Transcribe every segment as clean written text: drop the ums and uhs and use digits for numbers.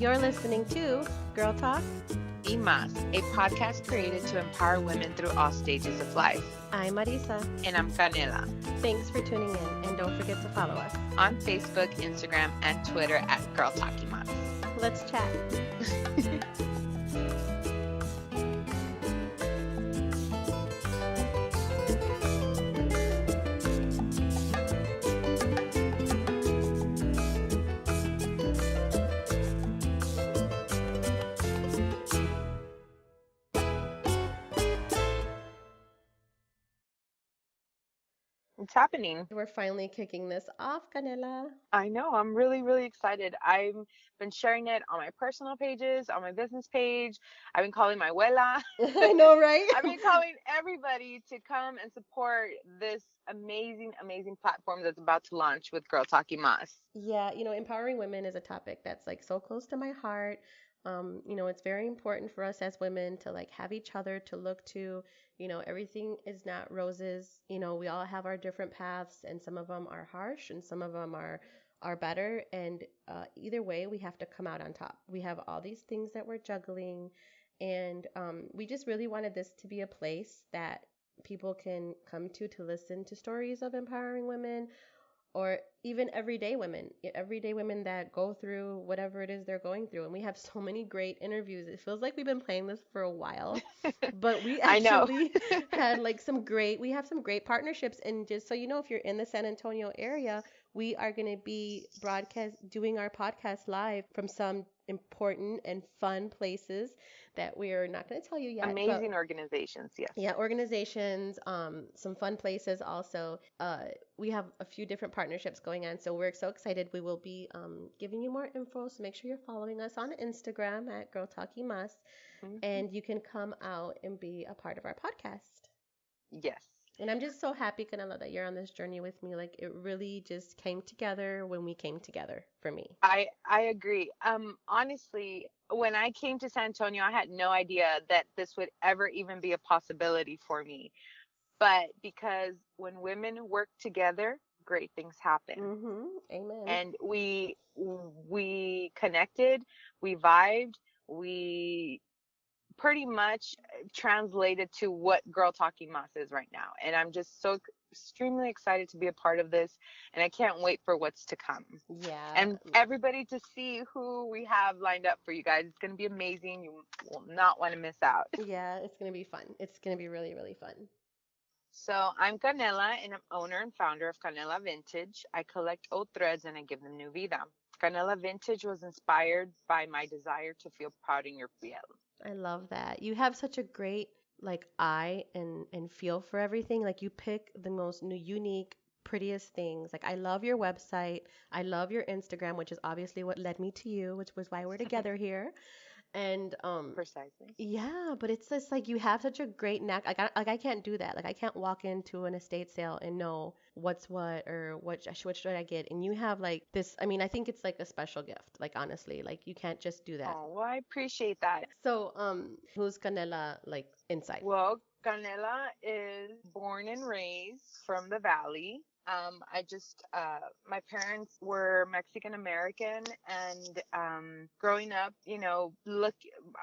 You're listening to Girl Talk. Y Más, a podcast created to empower women through all stages of life. I'm Marisa. And I'm Canela. Thanks for tuning in, and don't forget to follow us on Facebook, Instagram, and Twitter at Girl Talk y Más. Let's chat. It's happening. We're finally kicking this off, Canela. I know. I'm really, really excited. I've been sharing it on my personal pages, on my business page. I've been calling my abuela. I know, right? I've been calling everybody to come and support this amazing, amazing platform that's about to launch with Girl Talk y Más. Yeah, empowering women is a topic that's like so close to my heart. It's very important for us as women to like have each other to look to. Everything is not roses. We all have our different paths, and some of them are harsh and some of them are better. And either way, we have to come out on top. We have all these things that we're juggling, and we just really wanted this to be a place that people can come to listen to stories of empowering women, or even everyday women that go through whatever it is they're going through. And we have so many great interviews. It feels like we've been playing this for a while, but we actually had like we have some great partnerships. And just so you know, if you're in the San Antonio area, we are going to be doing our podcast live from some important and fun places that we're not going to tell you yet. Amazing organizations, yes. Yeah, organizations, some fun places also. We have a few different partnerships going on, so we're so excited. We will be giving you more info, so make sure you're following us on Instagram at Girl Talk y Más, and you can come out and be a part of our podcast. Yes. And I'm just so happy, Canela, that you're on this journey with me. Like, it really just came together when we came together for me. I agree. Honestly, when I came to San Antonio, I had no idea that this would ever even be a possibility for me. But because when women work together, great things happen. Mm-hmm. Amen. And we connected, we vibed, we pretty much translated to what Girl Talk y Más is right now. And I'm just so extremely excited to be a part of this, and I can't wait for what's to come. Yeah. And everybody to see who we have lined up for you guys. It's going to be amazing. You will not want to miss out. Yeah, it's going to be fun. It's going to be really, really fun. So I'm Canela, and I'm owner and founder of Canela Vintage. I collect old threads and I give them new vida. Canela Vintage was inspired by my desire to feel proud in your piel. I love that. You have such a great eye and feel for everything. Like, you pick the most unique, prettiest things. Like, I love your website. I love your Instagram, which is obviously what led me to you, which was why we're together here. And precisely. Yeah, but it's just like you have such a great knack. I can't do that. Like, I can't walk into an estate sale and know what's what or what should I get. And you have like this. I mean, I think it's like a special gift. Like, honestly, like you can't just do that. Oh, well, I appreciate that. So, who's Canela like inside? Well, Canela is born and raised from the Valley. My parents were Mexican American, and growing up,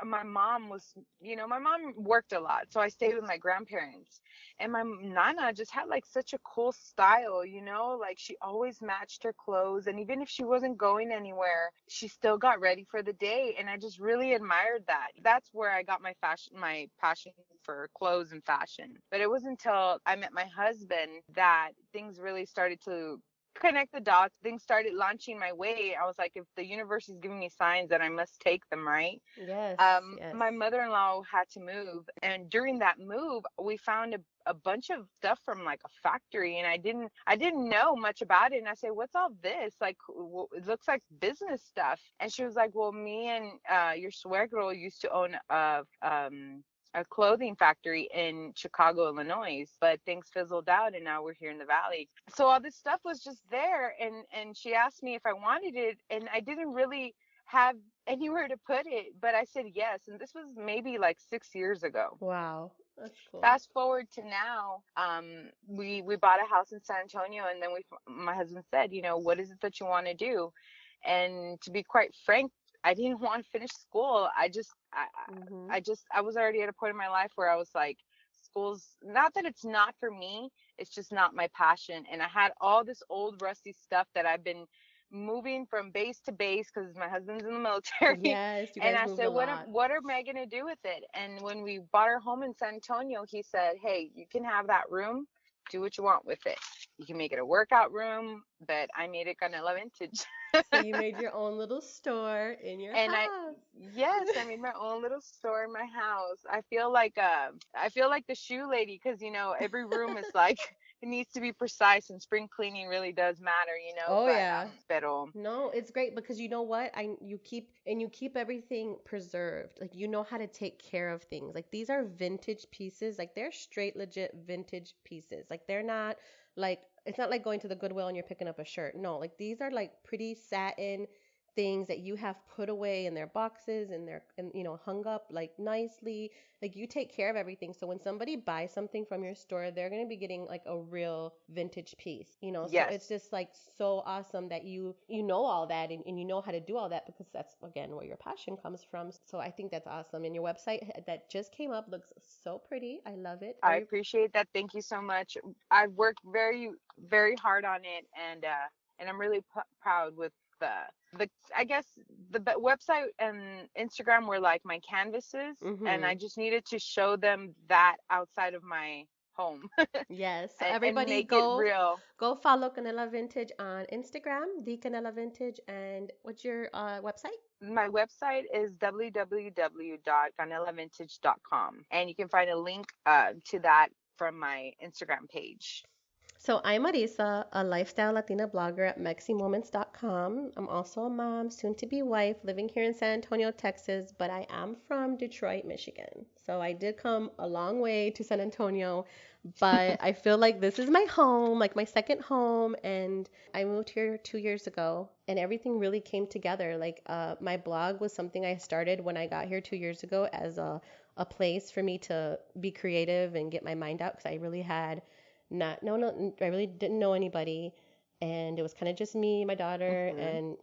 my mom worked a lot, so I stayed with my grandparents, and my nana just had like such a cool style, like she always matched her clothes, and even if she wasn't going anywhere, she still got ready for the day, and I just really admired that. That's where I got my passion for clothes and fashion. But it wasn't until I met my husband that things really started to connect the dots. Things started launching my way. I was like, if the universe is giving me signs, then I must take them, right? Yes. My mother-in-law had to move, and during that move, we found a bunch of stuff from like a factory, and I didn't know much about it. And I said, what's all this? Like, it looks like business stuff. And she was like, well, me and your suegro used to own a clothing factory in Chicago, Illinois, but things fizzled out, and now we're here in the Valley. So all this stuff was just there, and she asked me if I wanted it, and I didn't really have anywhere to put it, but I said yes, and this was maybe like 6 years ago. Wow. That's cool. Fast forward to now, we bought a house in San Antonio, and then my husband said, what is it that you want to do? And to be quite frank, I didn't want to finish school. Mhm. I was already at a point in my life where I was like, school's not that it's not for me, it's just not my passion. And I had all this old rusty stuff that I've been moving from base to base because my husband's in the military. Yes, you And guys I moved said, a lot. what am I gonna do with it? And when we bought our home in San Antonio, he said, hey, you can have that room, do what you want with it. You can make it a workout room, but I made it Canela vintage. So you made your own little store in your And house. yes, I made my own little store in my house. I feel like the shoe lady because every room is like it needs to be precise, and spring cleaning really does matter, Oh but yeah. pero No, it's great because you know what? You keep everything preserved. Like you know how to take care of things. Like these are vintage pieces. Like they're straight legit vintage pieces. Like they're not like it's not like going to the Goodwill and you're picking up a shirt. No, like these are like pretty satin things that you have put away in their boxes and they're and hung up like nicely. Like you take care of everything. So when somebody buys something from your store, they're going to be getting like a real vintage piece. So yes. it's just like so awesome that you know all that and you know how to do all that because that's again where your passion comes from. So I think that's awesome. And your website that just came up looks so pretty. I love it. I appreciate that. Thank you so much. I've worked very, very hard on it, and I'm really proud with the the. I guess website and Instagram were like my canvases, and I Mhm. just needed to show them that outside of my home Yes. So and everybody make it real. go follow Canela Vintage on Instagram, the Canela Vintage, and what's your website? My website is www.canelavintage.com, and you can find a link to that from my Instagram page. So I'm Marisa, a lifestyle Latina blogger at Meximoments.com. I'm also a mom, soon to be wife, living here in San Antonio, Texas, but I am from Detroit, Michigan. So I did come a long way to San Antonio, but I feel like this is my home, like my second home, and I moved here 2 years ago, and everything really came together. Like my blog was something I started when I got here 2 years ago as a place for me to be creative and get my mind out because I really had not no I really didn't know anybody and it was kind of just me, my daughter, Hmm. and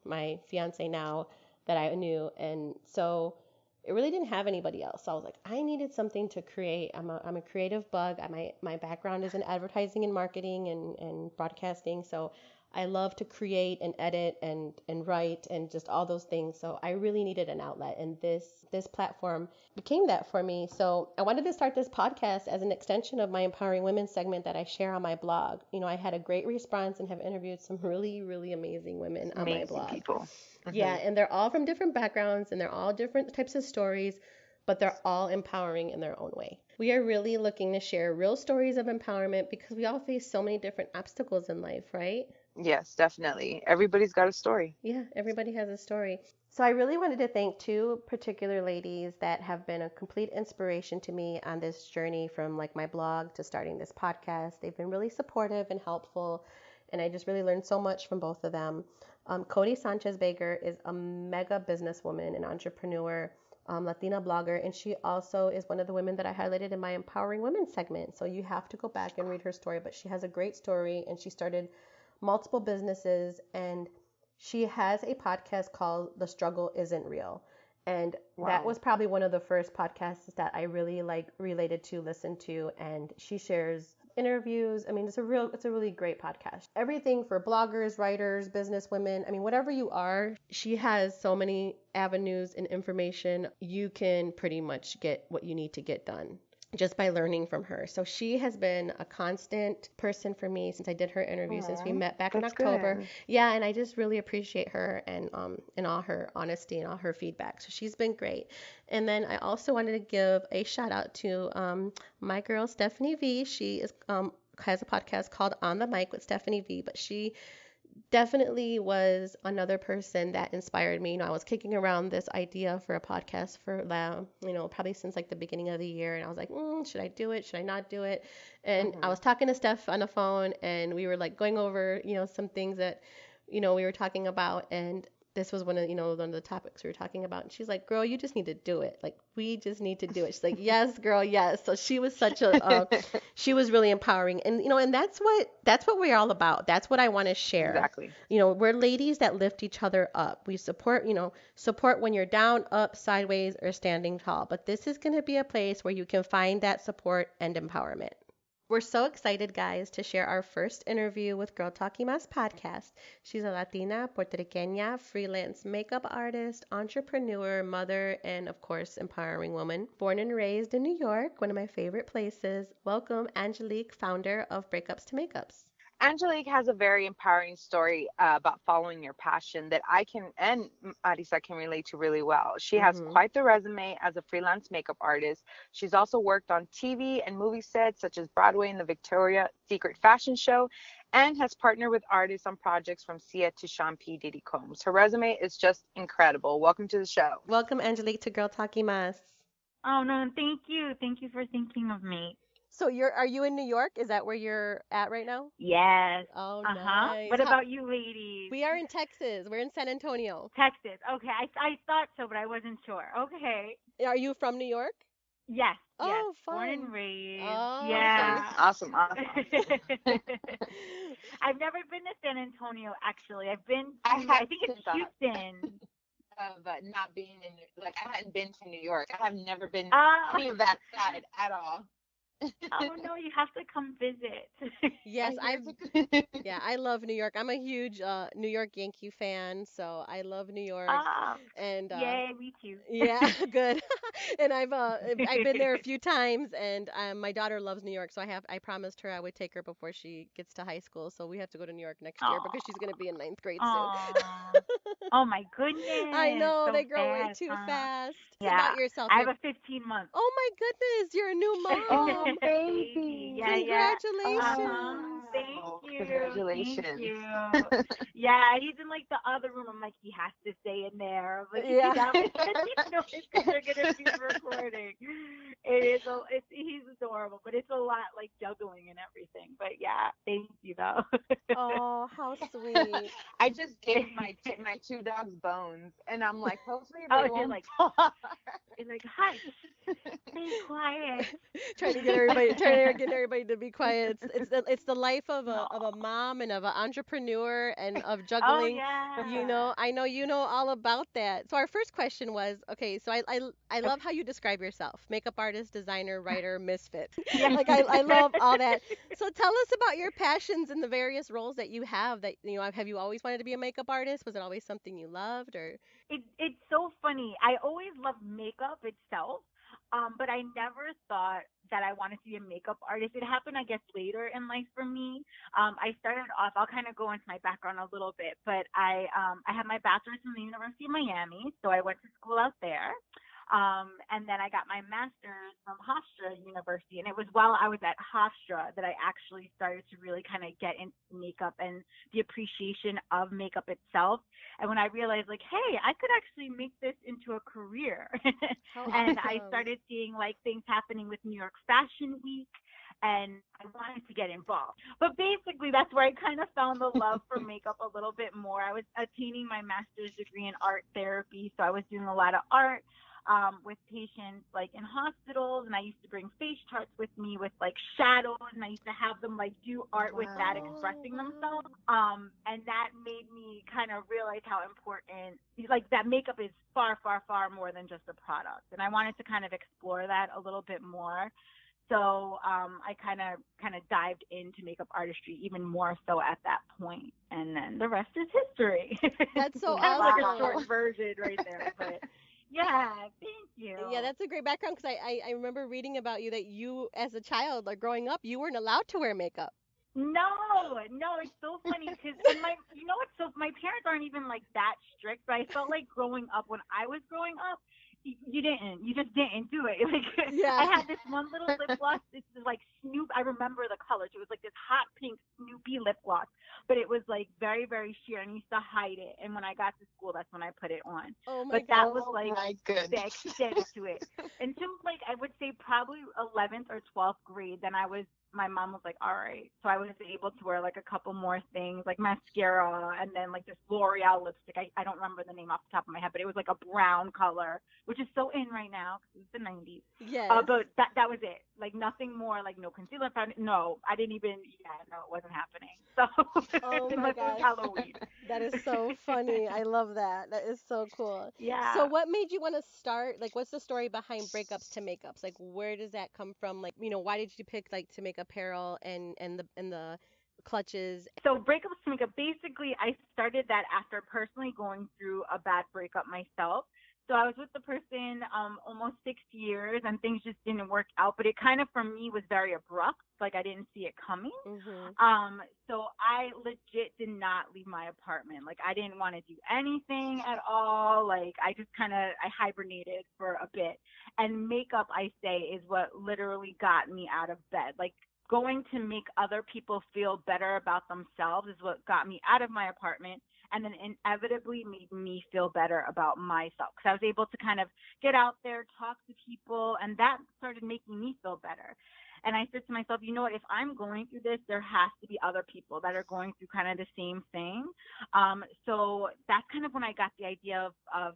my fiance now that I knew, and so it really didn't have anybody else. So I was like, I needed something to create. I'm a creative bug. My background is in advertising and marketing and broadcasting, so I love to create and edit and write and just all those things. So I really needed an outlet, and this platform became that for me. So I wanted to start this podcast as an extension of my Empowering Women segment that I share on my blog. I had a great response and have interviewed some really, really amazing women on my Amazing blog. people. Yeah, Hmm. and they're all from different backgrounds and they're all different types of stories, but they're all empowering in their own way. We are really looking to share real stories of empowerment because we all face so many different obstacles in life, right? Yes, definitely. Everybody's got a story. Yeah, everybody has a story. So I really wanted to thank two particular ladies that have been a complete inspiration to me on this journey from like my blog to starting this podcast. They've been really supportive and helpful, and I just really learned so much from both of them. Cody Sanchez Baker is a mega businesswoman and entrepreneur, Latina blogger, and she also is one of the women that I highlighted in my Empowering Women segment. So you have to go back and read her story, but she has a great story, and she started multiple businesses, and she has a podcast called The Struggle Isn't Real. And that Wow. was probably one of the first podcasts that I really like related to listen to, and she shares interviews. I mean, it's a really great podcast. Everything for bloggers, writers, business women. I mean, whatever you are, she has so many avenues and information. You can pretty much get what you need to get done just by learning from her. So she has been a constant person for me since I did her interview, since we Aw, met back in that's October. good. Yeah, and I just really appreciate her and all her honesty and all her feedback. So she's been great. And then I also wanted to give a shout out to my girl Stephanie V. She is has a podcast called On the Mic with Stephanie V, but she definitely was another person that inspired me. I was kicking around this idea for a podcast for, probably since like the beginning of the year. And I was like, should I do it? Should I not do it? And I Hmm. was talking to Steph on the phone and we were like going over, some things that, we were talking about. And this was one of the topics we were talking about. And she's like, girl, you just need to do it. Like, we just need to do it. She's like, yes, girl, yes. So she was she was really empowering. And, and that's what we're all about. That's what I want to share. Exactly. We're ladies that lift each other up. We support when you're down, up, sideways, or standing tall. But this is going to be a place where you can find that support and empowerment. We're so excited, guys, to share our first interview with Girl Talking Mas podcast. She's a Latina, Puertorriqueña, freelance makeup artist, entrepreneur, mother, and of course, empowering woman. Born and raised in New York, one of my favorite places. Welcome, Angelique, founder of Breakups to Makeups. Angelique has a very empowering story about following your passion that I can and Marisa can relate to really well. She has quite the resume as a freelance makeup artist. She's also worked on TV and movie sets such as Broadway and the Victoria's Secret fashion show, and has partnered with artists on projects from Sia to Sean P. Diddy Combs. Her resume is just incredible. Welcome to the show. Welcome, Angelique, to Girl Talking Mas. Oh, no, thank you. Thank you for thinking of me. So are you in New York? Is that where you're at right now? Yes. Oh, nice. What about you ladies? We are in Texas. We're in San Antonio. Texas. Okay. I thought so, but I wasn't sure. Okay. Are you from New York? Yes. Oh, yes. fun. Born and raised. Oh, yeah. Awesome. I've never been to San Antonio, actually. I've been to, I think it's Houston. Of not being I hadn't been to New York. I have never been any of that side at all. Oh no, you have to come visit. Yes, I love New York. I'm a huge New York Yankee fan, so I love New York. And yay, me too. Yeah, good. And I've been there a few times, and my daughter loves New York, so I promised her I would take her before she gets to high school. So we have to go to New York next year because she's gonna be in 9th grade soon. Oh my goodness. I know, so they grow way fast, too fast. Yeah. About yourself. I have a 15 months. Oh my goodness, you're a new mom. Oh, baby. Yeah, Congratulations. Thank you. Congratulations. Thank you. Yeah, he's in the other room. I'm like, he has to stay in there. But yeah. They're gonna be recording. He's adorable, but it's a lot juggling and everything. But yeah, thank you though. Oh, how sweet. I just gave my 2 dogs bones, and I'm like, hopefully they won't. You're like, hush, stay quiet. trying to get everybody to be quiet. It's the life of a mom and of an entrepreneur and of juggling. Oh yeah. I know you know all about that. So our first question was, okay, so I love how you describe yourself: makeup artist, designer, writer, misfit. Yeah. I love all that. So tell us about your passions and the various roles that you have. That have you always wanted to be a makeup artist? Was it always something you loved, or? It's so funny. I always loved makeup itself, but I never thought that I wanted to be a makeup artist. It happened, I guess, later in life for me. I started off, I'll kind of go into my background a little bit, but I had my bachelor's from the University of Miami, so I went to school out there. And then I got my master's from Hofstra University. And it was while I was at Hofstra that I actually started to really kind of get into makeup and the appreciation of makeup itself. And when I realized, hey, I could actually make this into a career. And I started seeing things happening with New York Fashion Week. And I wanted to get involved. But basically, that's where I kind of found the love for makeup a little bit more. I was attaining my master's degree in art therapy, so I was doing a lot of art with patients in hospitals, and I used to bring face charts with me with shadows, and I used to have them do art with that, expressing themselves. And that made me kind of realize how important that makeup is far, far, far more than just a product. And I wanted to kind of explore that a little bit more. So I kind of dived into makeup artistry even more so at that point, and then the rest is history. That's so kind awesome. of a short version right there, but yeah, thank you. Yeah, that's a great background because I remember reading about you that you, as a child, growing up, you weren't allowed to wear makeup. No, it's so funny because my parents aren't even that strict, but I felt like growing up, when I was growing up, you just didn't do it. I had this one little lip gloss. This is Snoop. I remember the colors. It was this hot pink Snoopy lip gloss, but it was very, very sheer, and I used to hide it. And when I got to school, that's when I put it on. Oh my God. That was my goodness. stick to it until I would say probably 11th or 12th grade. Then I was my mom was like, all right. So I was able to wear like a couple more things, like mascara, and then like this L'Oreal lipstick. I don't remember the name off the top of my head, but it was like a brown color, which is so in right now because it's the 90s. Yes. But that was it. Like nothing more, like no concealer. No, I didn't even, yeah, no, it wasn't happening. So Oh my unless it was gosh. Halloween. That is so funny. I love that. That is so cool. So Yeah. what made you want to start? Like, what's the story behind breakups to makeups? Like, where does that come from? Like, why did you pick like to make apparel and the clutches? So breakups to makeup, basically I started that after personally going through a bad breakup myself. So I was with the person almost 6 years and things just didn't work out. But it kind of for me was very abrupt. Like I didn't see it coming. Mhm. So I legit did not leave my apartment. Like I didn't want to do anything at all. Like I just I hibernated for a bit. And makeup, I say, is what literally got me out of bed. Like going to make other people feel better about themselves is what got me out of my apartment and then inevitably made me feel better about myself because I was able to kind of get out there, talk to people, and that started making me feel better. And I said to myself, you know what, if I'm going through this, there has to be other people that are going through kind of the same thing. So that's kind of when I got the idea of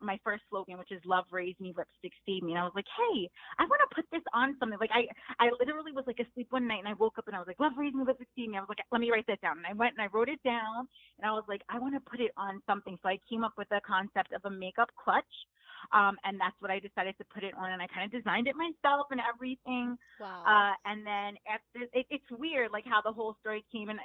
my first slogan, which is Love Raised Me, Lipstick Saved Me. And I was like, hey, I want to put this on something. Like I literally was like asleep one night and I woke up and I was like, Love Raised Me, Lipstick Saved Me. I was like, let me write that down. And I went and I wrote it down and I was like, I want to put it on something. So I came up with the concept of a makeup clutch. And that's what I decided to put it on, and I kind of designed it myself and everything. Wow. And then after, it's weird, like how the whole story came, and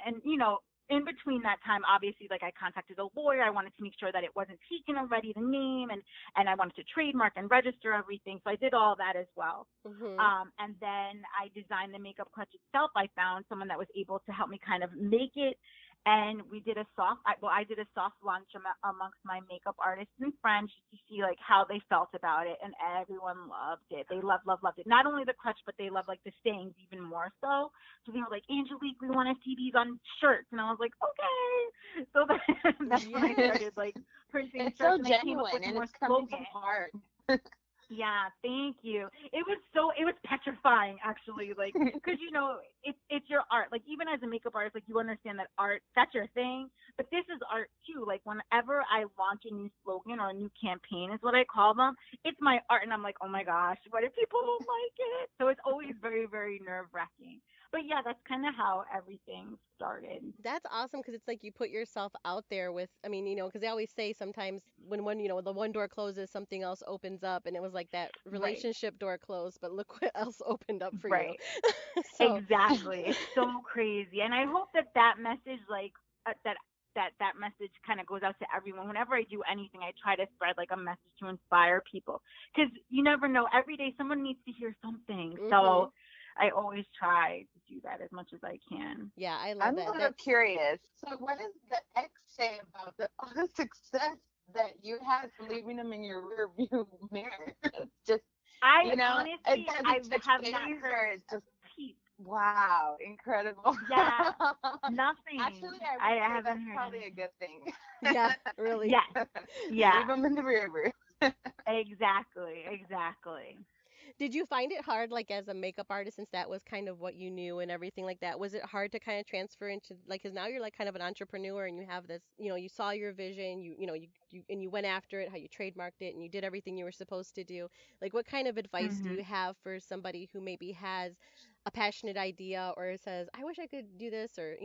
in between that time, obviously, like I contacted a lawyer. I wanted to make sure that it wasn't taken already, the name, and I wanted to trademark and register everything. So I did all that as well. Mhm. And then I designed the makeup clutch itself. I found someone that was able to help me kind of make it. And we did I did a soft launch amongst my makeup artists and friends just to see like how they felt about it, and everyone loved it. They loved it. Not only the clutch, but they loved like the stains even more so. So they were like, Angelique, we want to see these on shirts, and I was like, okay. So that's when I Yes. started like printing It's shirts, so and I came up genuine with and more it's coming from slogans. heart. Yeah, thank you. It was petrifying actually, like, cause it's your art. Like even as a makeup artist, like you understand that art, that's your thing, but this is art too. Like whenever I launch a new slogan or a new campaign is what I call them, it's my art and I'm like, oh my gosh, what if people don't like it? So it's always very, very nerve wracking. But yeah, that's kind of how everything started. That's awesome because it's like you put yourself out there with, I mean, because they always say sometimes when the one door closes, something else opens up, and it was like that Right. relationship door closed, but look what else opened up for you. Right. So, Exactly. It's so crazy. And I hope that message, like, that message kind of goes out to everyone. Whenever I do anything, I try to spread like a message to inspire people. Because you never know. Every day someone needs to hear something. mhm. So I always try to do that as much as I can. Yeah, I love I'm a that. little That's curious. So, what does the ex say about all the success that you had for leaving him in your rear view mirror? It's just, I you know, honestly, does I it touch have base not heard or it's a just, peep. wow, incredible? Yeah, nothing. Actually, I would I say haven't that's heard probably a anything. good thing. yeah, really. Yes. Yeah. Leave him in the rear view. Exactly. Exactly. Did you find it hard, like as a makeup artist, since that was kind of what you knew and everything like that? Was it hard to kind of transfer into like, because now you're like kind of an entrepreneur and you have this, you saw your vision, and you went after it, how you trademarked it and you did everything you were supposed to do. Like, what kind of advice do Mhm. you have for somebody who maybe has a passionate idea or says, I wish I could do this, or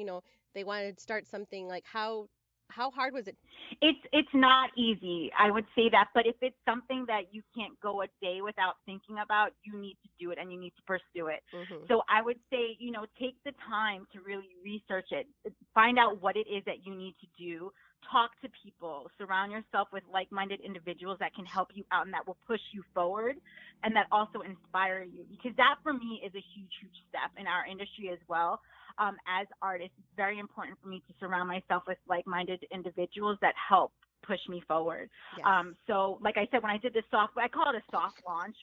they want to start something? Like, how hard was it? It's not easy, I would say that, but if it's something that you can't go a day without thinking about, you need to do it and you need to pursue it. Mhm. So I would say, take the time to really research it, find out what it is that you need to do, talk to people, surround yourself with like-minded individuals that can help you out and that will push you forward and that also inspire you, because that for me is a huge, huge step in our industry as well. As artists, it's very important for me to surround myself with like-minded individuals that help push me forward. Yes. So like I said, when I did this I call it a soft launch.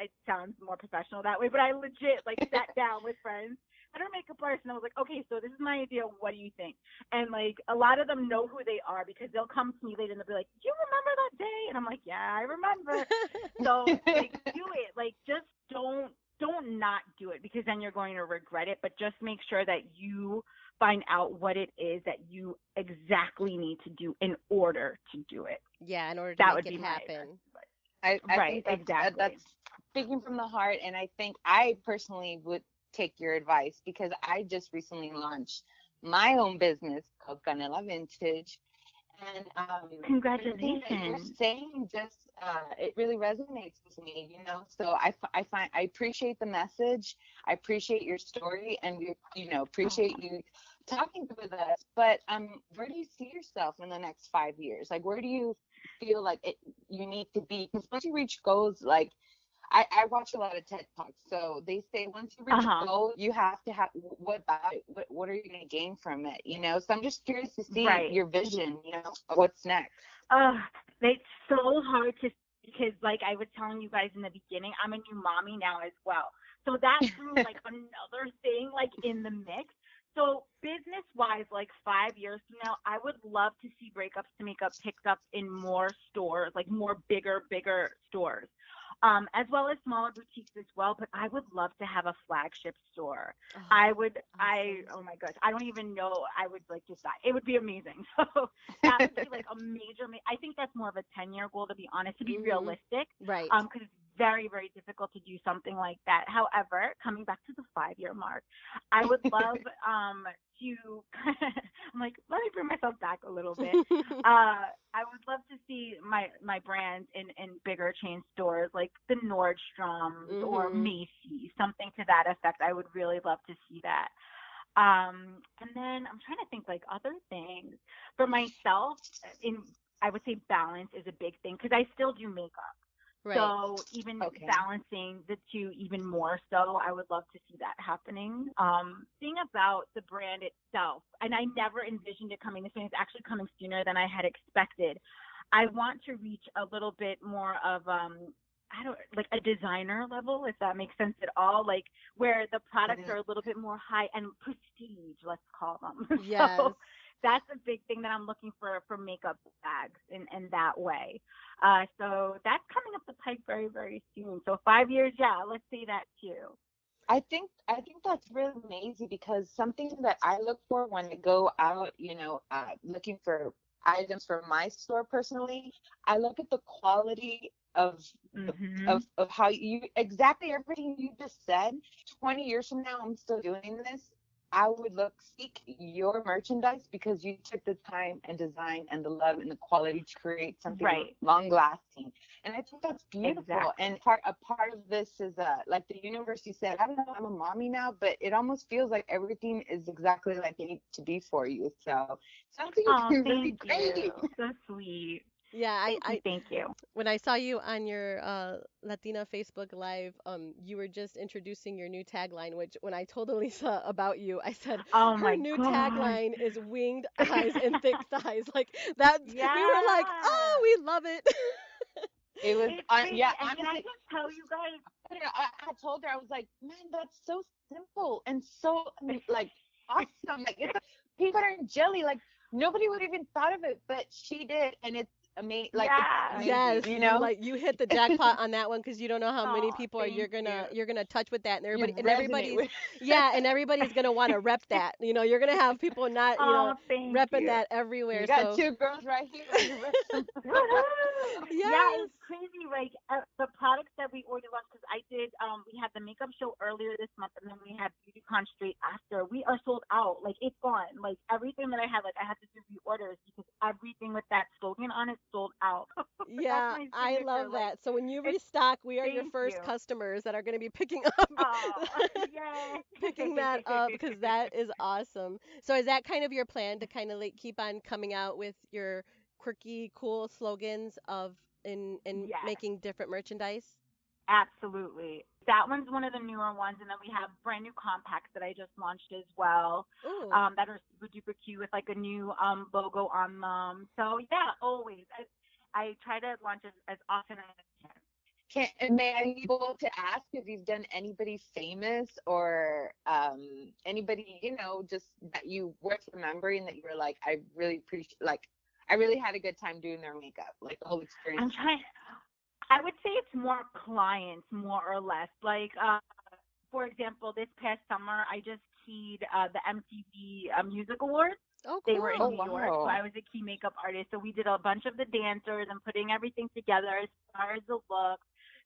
It sounds more professional that way, but I legit like sat down with friends that are makeup artists and I was like, okay, so this is my idea. What do you think? And like a lot of them know who they are because they'll come to me later and they'll be like, do you remember that day? And I'm like, yeah, I remember. So like do it. Like just don't don't not do it because then you're going to regret it, but just make sure that you find out what it is that you exactly need to do in order to do it. Yeah, in order to That make would it be my happen. I right, think exactly. that's speaking from the heart, and I think I personally would take your advice because I just recently launched my own business called Canela Vintage, and everything that you're Congratulations. saying just it really resonates with me, you know. So I find I appreciate the message, I appreciate your story, and we Oh, appreciate you talking with us. But where do you see yourself in the next 5 years? Like, where do you feel like you need to be? Because once you reach goals, like I watch a lot of TED Talks. So they say once you reach a uh-huh. goal, you have to have what about it? What are you going to gain from it? You know, so I'm just curious to see Right. your vision, you know, of what's next. Uh, it's so hard to because like I was telling you guys in the beginning, I'm a new mommy now as well. So that threw like another thing like in the mix. So business wise, like 5 years from now, I would love to see breakups to make up picked up in more stores, like more bigger stores. As well as smaller boutiques as well, but I would love to have a flagship store. Oh, awesome. Oh my gosh, I don't even know. I would like just die. It would be amazing. So that would be like a I think that's more of a 10-year goal, to be honest, to be Mhm. realistic, Right. because it's very difficult to do something like that. However, coming back to the 5-year mark, I would love to I'm like, let me bring myself back a little bit. I would love to see my brands in bigger chain stores like the Nordstroms or Mhm. Macy's, something to that effect. I would really love to see that. And then I'm trying to think like other things for myself. In I would say balance is a big thing because I still do makeup. Right. So even Okay. balancing the two even more so, I would love to see that happening. Thing about the brand itself, and I never envisioned it coming this way. It's actually coming sooner than I had expected. I want to reach a little bit more of I don't like a designer level, if that makes sense at all. Like where the products Mhm. are a little bit more high and prestige, let's call them. Yes. So that's a big thing that I'm looking for makeup bags in that way. So that's coming up the pipe very soon. So 5 years, yeah, let's say that too. I think that's really amazing because something that I look for when I go out, you know, looking for items for my store personally, I look at the quality of the Mhm. of how you exactly everything you just said. 20 years from now, I'm still doing this. I would seek your merchandise because you took the time and design and the love and the quality to create something Right. long lasting. And I think that's beautiful. And Exactly. a part of this is like the universe. You said, I don't know, I'm a mommy now, but it almost feels like everything is exactly like it needs to be for you. So sounds like Oh, you're doing really thank great. you. So sweet. Yeah, Thank you. Thank you. when I saw you on your Latina Facebook Live, you were just introducing your new tagline, which when I told Elisa about you, I said Oh her my new gosh. tagline is winged eyes and thick thighs. Like that, we were like, oh, Yeah. we love it. It was It's yeah, crazy. And can I honestly, just tell you guys? I don't know. I told her I was like, man, that's so simple and so like awesome. Like it's peanut butter and jelly. Like nobody would even thought of it, but she did, and it's amazing. Like it's Yeah. amazing, Yes, you you know. like you hit the jackpot on that one because you don't know how many Oh, people are thank you. you're gonna touch with that and You resonate everybody's with. yeah and everybody's gonna want to rep that. You know, you're gonna have people not Oh, thank repping you. that everywhere. You got So two girls right here ready to rip some. Woohoo! Yeah, yes. it's crazy. Like the products that we already launched, because I did. We had the makeup show earlier this month, and then we had BeautyCon straight after. We are sold out. Like it's gone. Like everything that I had, like I had to do reorders because everything with that slogan on it sold out. That's Yeah, my I signature. love Like that. So when you it's. restock, we are your Thank first you. customers that are going to be picking up Oh, yay! picking that up because that is awesome. So is that kind of your plan to kind of like keep on coming out with your quirky, cool slogans of in Yes. making different merchandise? Absolutely. That one's one of the newer ones. And then we have brand new compacts that I just launched as well, Ooh. that are super duper cute with like a new logo on them. So yeah, always. I try to launch as often as I can. Can may I be able to ask if you've done anybody famous or anybody just that you worth remembering that you were like I really appreciate I really had a good time doing their makeup like the whole experience. I'm trying. I would say it's more clients, more or less. Like for example, this past summer, I just keyed the MTV Music Awards. Oh, They were in Oh, cool. New York, so wow. I was a key makeup artist. So we did a bunch of the dancers and putting everything together as far as the look.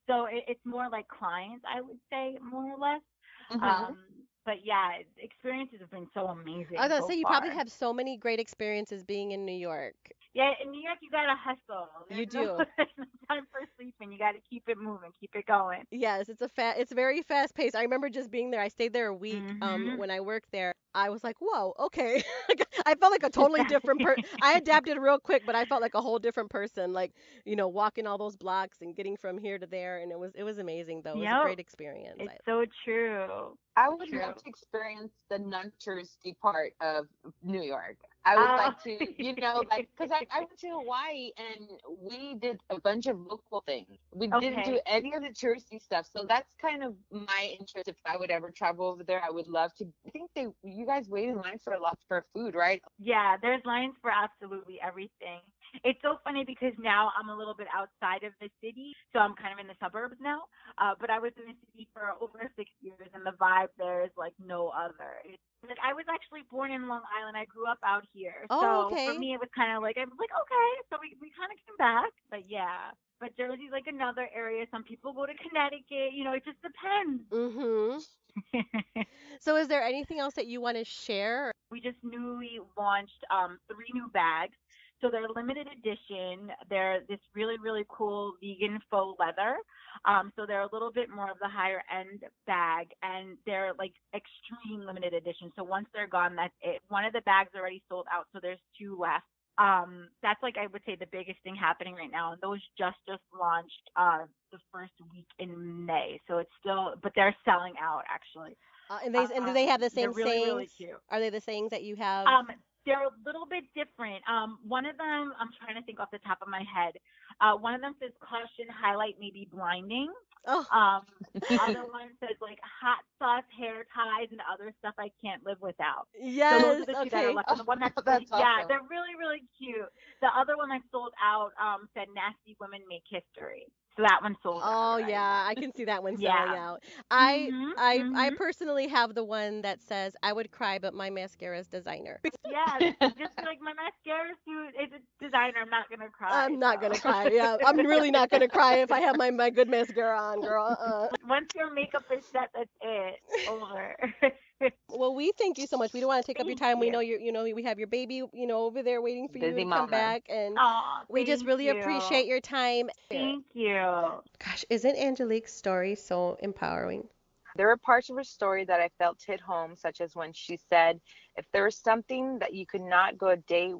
So it's more like clients, I would say, more or less. Hmm. Um, but yeah, experiences have been so I was amazing gonna so say you probably far. have so many great experiences being in New York. Yeah, in New York, you gotta hustle. You There's no, do. there's no time for sleeping. You gotta keep it moving, keep it going. Yes, it's very fast paced. I remember just being there. I stayed there a week Mhm. when I worked there. I was like, "Whoa, okay." I felt like a totally different I adapted real quick, but I felt like a whole different person, like, walking all those blocks and getting from here to there, and it was amazing though. It was a Yep, great experience. it's so true. I would True. love to experience the non-touristy part of New York. I would Oh. like to, like, because I went to Hawaii and we did a bunch of local things. We didn't do Okay. any of the touristy stuff. So that's kind of my interest. If I would ever travel over there, I would love to. I think you guys wait in line for a lot for food, right? Yeah, there's lines for absolutely everything. It's so funny because now I'm a little bit outside of the city, so I'm kind of in the suburbs now. But I was in the city for over 6 years, and the vibe there is like no other. It's like I was actually born in Long Island. I grew up out here, Oh, so for okay. me it was kind of like I was like okay, so we kind of came back. But yeah, but Jersey's like another area. Some people go to Connecticut. It just depends. Mhm. So is there anything else that you want to share? We just newly launched three new bags. So they're limited edition. They're this really, really cool vegan faux leather. So they're a little bit more of the higher end bag, and they're like extreme limited edition. So once they're gone, that's it. One of the bags already sold out, so there's two left. That's like I would say the biggest thing happening right now, and those just launched the first week in May. So it's still, but they're selling out actually. And do they have the They're same really, really sayings? cute. Are they the sayings that you have? Um, they're a little bit different. One of them, I'm trying to think off the top of my head. One of them says caution, highlight may be blinding. Oh, The other one says like hot sauce, hair ties, and other stuff I can't live without. So those yes. are the two that are Okay. left. And the one that's That's yeah, awesome. they're really, really cute. The other one that sold out said nasty women make history. So that one sold out Oh already. yeah, I can see that one selling Yeah. out. I Mhm. I Mhm. personally have the one that says I would cry, but my mascara is designer. Yeah, just like my mascara suit is a designer. I'm not gonna cry. I'm not gonna So cry. Yeah, I'm really not gonna cry if I have my good mascara on, girl. once your makeup is set, that's it. Over. Well, we thank you so much. We don't want to take up your Thank time. We you. know we have your baby, over there waiting for you Busy to come mama. back, and Oh, we just thank really you. appreciate your time. Thank you. Gosh, isn't Angelique's story so empowering? There were parts of her story that I felt hit home, such as when she said, if there was something that you could not go a day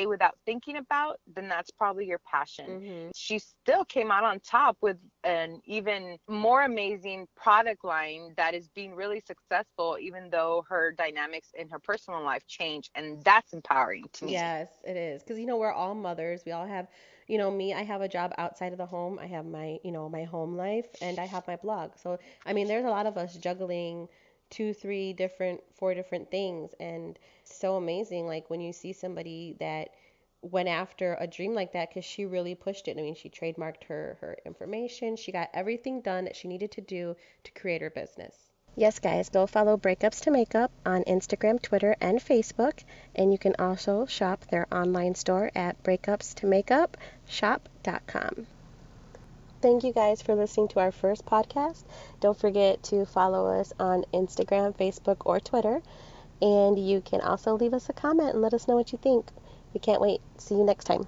without thinking about, then that's probably your passion. Mhm. She still came out on top with an even more amazing product line that is being really successful, even though her dynamics in her personal life change. And that's empowering to me. Yes, it is. Because, we're all mothers. We all have, me, I have a job outside of the home. I have my home life, and I have my blog. So, there's a lot of us juggling two, three different, four different things. And so amazing, like when you see somebody that went after a dream like that, because she really pushed it. She trademarked her information. She got everything done that she needed to do to create her business. Yes, guys, go follow Breakups to Makeup on Instagram, Twitter, and Facebook. And you can also shop their online store at breakupstomakeupshop.com. Thank you guys for listening to our first podcast. Don't forget to follow us on Instagram, Facebook, or Twitter. And you can also leave us a comment and let us know what you think. We can't wait. See you next time.